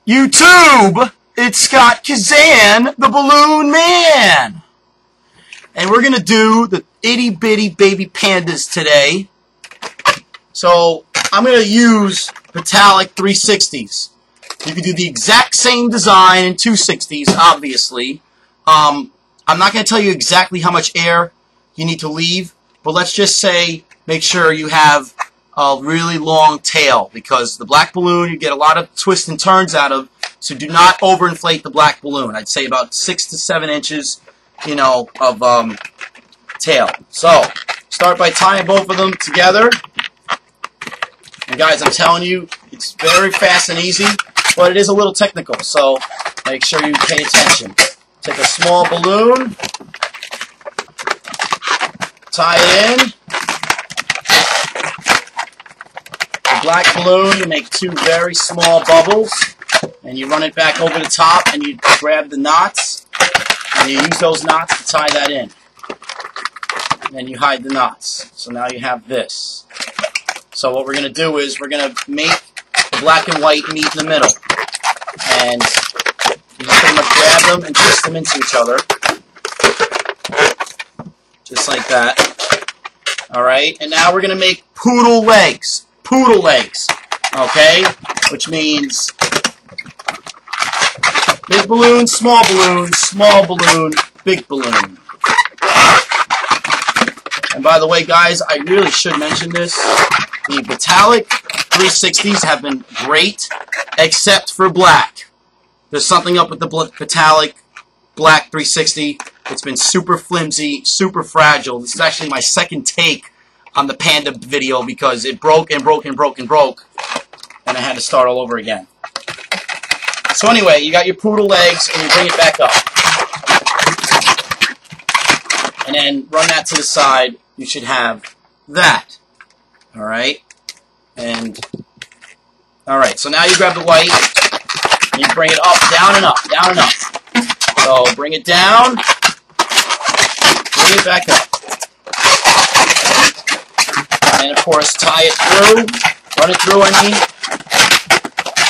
YouTube, it's Scott Kazan, the Balloon Man. And we're going to do the itty bitty baby pandas today. So I'm going to use metallic 360s. You can do the exact same design in 260s, obviously. I'm not going to tell you exactly how much air you need to leave, but let's just say make sure you have a really long tail, because the black balloon you get a lot of twists and turns out of, so do not overinflate the black balloon. I'd say about 6 to 7 inches, you know, of tail. So start by tying both of them together. And guys, I'm telling you, it's very fast and easy, but it is a little technical, so make sure you pay attention. Take a small balloon, tie it in. The black balloon, you make 2 very small bubbles, and you run it back over the top, and you grab the knots, and you use those knots to tie that in. And then you hide the knots. So now you have this. So what we're going to do is we're going to make the black and white meet in the middle. And you just pretty much grab them and twist them into each other. Just like that. Alright, and now we're going to make poodle legs. Poodle legs. Okay? Which means big balloon, small balloon, big balloon. And by the way, guys, I really should mention this. The metallic 360s have been great, except for black. There's something up with the metallic black 360. It's been super flimsy, super fragile. This is actually my second take on the Panda video because it broke and broke and broke and broke, and I had to start all over again. So anyway, you got your poodle legs, and you bring it back up. And then run that to the side. You should have that. Alright? And, alright, so now you grab the white, and you bring it up, down and up, down and up. So bring it down, bring it back up. And of course, tie it through, run it through, I mean,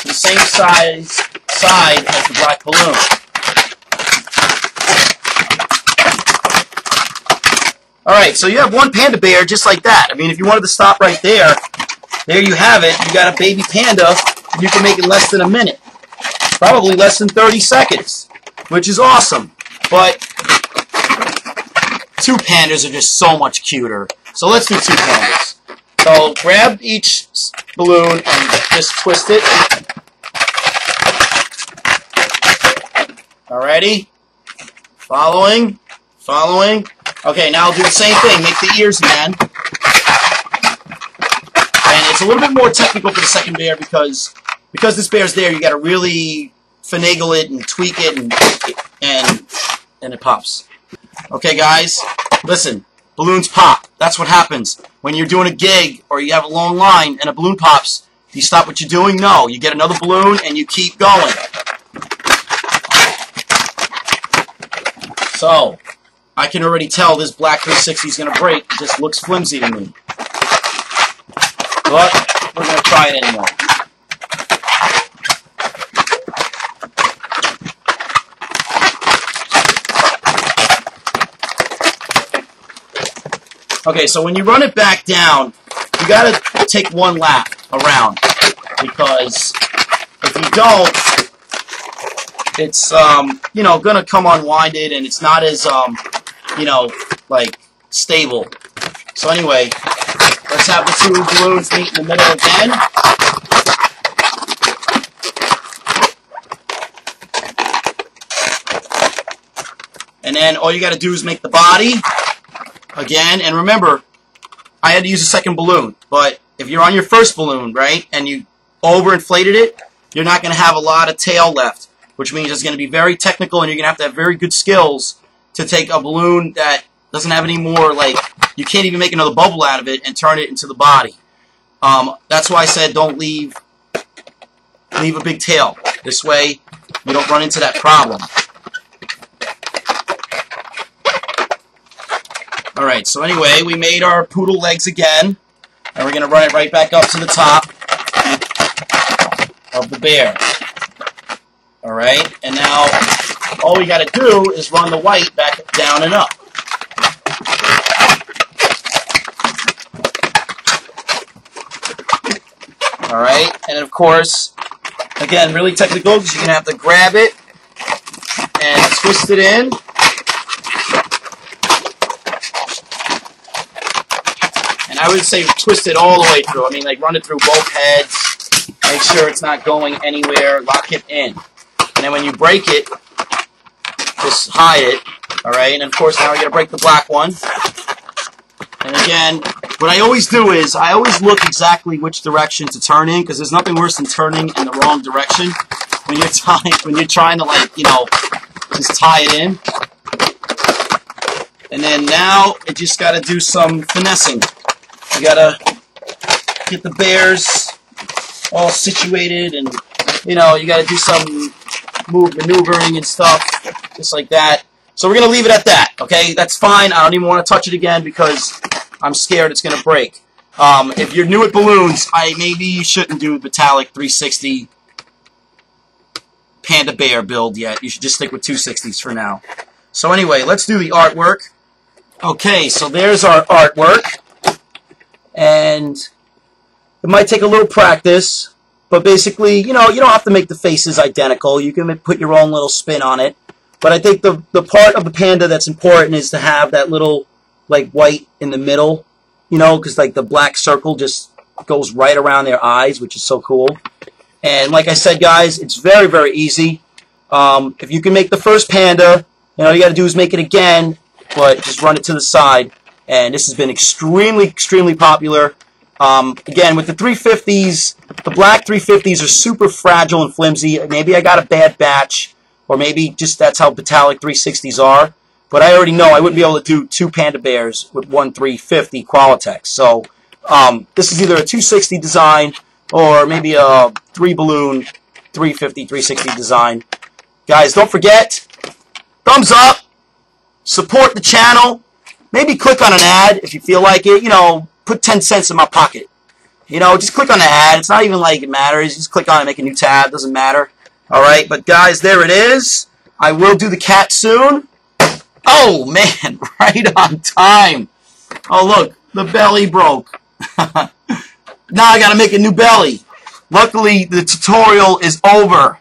to the same side as the black balloon. Alright, so you have one panda bear just like that. I mean, if you wanted to stop right there, there you have it. You got a baby panda, and you can make it less than a minute. Probably less than 30 seconds, which is awesome. But 2 pandas are just so much cuter. So let's do 2 pandas. So grab each balloon and just twist it. Alrighty? Following. Okay, now I'll do the same thing. Make the ears again. And it's a little bit more technical for the second bear because this bear's there, you got to really finagle it and tweak it and it pops. Okay, guys, listen. Balloons pop. That's what happens when you're doing a gig or you have a long line and a balloon pops. Do you stop what you're doing? No. You get another balloon and you keep going. So I can already tell this black 360 is going to break. It just looks flimsy to me. But we're going to try it anyway. Okay, so when you run it back down, you got to take 1 lap around, because if you don't, it's you know, going to come unwinded, and it's not as you know, like, stable. So anyway, let's have the 2 balloons meet in the middle again. And then all you got to do is make the body again. And remember, I had to use a second balloon, but if you're on your first balloon, right, and you overinflated it, you're not going to have a lot of tail left, which means it's going to be very technical, and you're going to have very good skills to take a balloon that doesn't have any more, like, you can't even make another bubble out of it and turn it into the body. That's why I said don't leave a big tail. This way you don't run into that problem. Alright, so anyway, we made our poodle legs again, and we're going to run it right back up to the top of the bear. All right, and now all we got to do is run the white back down and up. All right, and of course, again, really technical because you're going to have to grab it and twist it in. And I would say twist it all the way through. I mean, like run it through both heads. Make sure it's not going anywhere. Lock it in. And then when you break it, just hide it. All right, and of course now we're going to break the black one. And again, what I always do is I always look exactly which direction to turn in, because there's nothing worse than turning in the wrong direction when you're trying to, like, you know, just tie it in. And then now it just got to do some finessing. You got to get the bears all situated, and you know, you got to do some maneuvering and stuff, just like that. So we're going to leave it at that, okay? That's fine. I don't even want to touch it again because I'm scared it's going to break. If you're new at balloons, maybe you shouldn't do metallic 360 Panda Bear build yet. You should just stick with 260s for now. So anyway, let's do the artwork. Okay, so there's our artwork. And it might take a little practice, but basically, you know, you don't have to make the faces identical. You can put your own little spin on it. But I think the part of the panda that's important is to have that little, like, white in the middle, you know, because, like, the black circle just goes right around their eyes, which is so cool. And like I said, guys, it's very, very easy. If you can make the first panda, you know, all you got to do is make it again, but just run it to the side. And this has been extremely, extremely popular. Again, with the 350s, the black 350s are super fragile and flimsy. Maybe I got a bad batch, or maybe just that's how metallic 360s are. But I already know I wouldn't be able to do 2 Panda Bears with one 350 Qualitex. So this is either a 260 design or maybe a 3-balloon 350, 360 design. Guys, don't forget, thumbs up, support the channel. Maybe click on an ad if you feel like it. You know, put 10 cents in my pocket. You know, just click on the ad. It's not even like it matters. Just click on it, make a new tab. Doesn't matter. All right, but guys, there it is. I will do the cat soon. Oh, man, right on time. Oh, look, the belly broke. Now I got to make a new belly. Luckily, the tutorial is over.